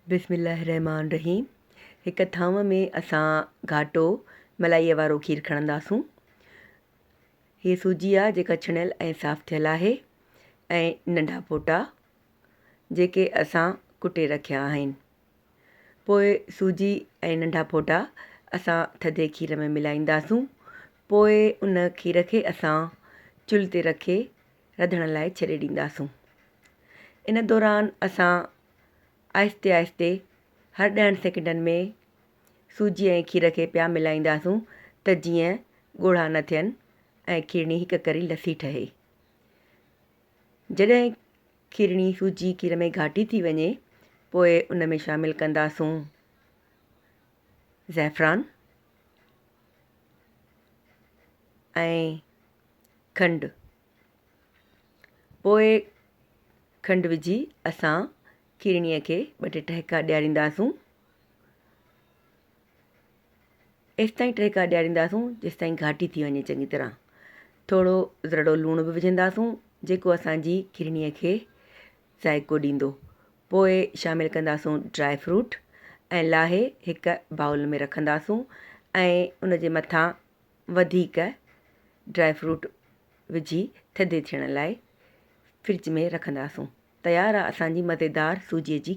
बिस्मिल्लाहिर्रहमानिर्रहीम। हिक थांव में असां घाटो मलाईअ वारो खीरु खणंदासूं। हीअ सूजी आहे जेका छणियल ऐं साफ़ु थियल आहे ऐं नंढा फोटा जेके असां कुटे रखिया आहिनि। पोइ सूजी ऐं नंढा फोटा असां थधे खीर में मिलाईंदासूं। पोइ उन खीर खे असां चुल्हि ते रखे रधण लाइ छॾे ॾींदासूं। इन दौरान असां आहिस्ते आहिस्ते हर 10 सेकंडनि में सूजी ऐं खीर खे पिया मिलाईंदासूं त जीअं ॻोढ़ा न थियनि ऐं खीरणी हिकु करी लसी ठहे। जॾहिं खीरणी सूजी खीर में घाटी थी वञे पोइ उन में शामिलु कंदासूं ज़ैफ़रान ऐं खंडु। पोइ खंडु विझी असां खीरणीअ खे ॿ टे टहिका ॾियारींदासूं। एसिताईं टहिका ॾियारींदासूं जेसिताईं घाटी थी वञे चङी तरह। थोरो ज़रड़ो लूणु बि विझंदासूं जेको असांजी खीरणीअ खे ज़ाइको ॾींदो। पोइ शामिलु कंदासूं ड्राई फ्रूट ऐं लाहे हिकु बाउल में रखंदासूं ऐं उन जे मथां वधीक ड्राई फ्रूट विझी थधे थियण लाइ फ्रिज में रखंदासूं। तयारु आहे असांजी मज़ेदार सूजीअ जी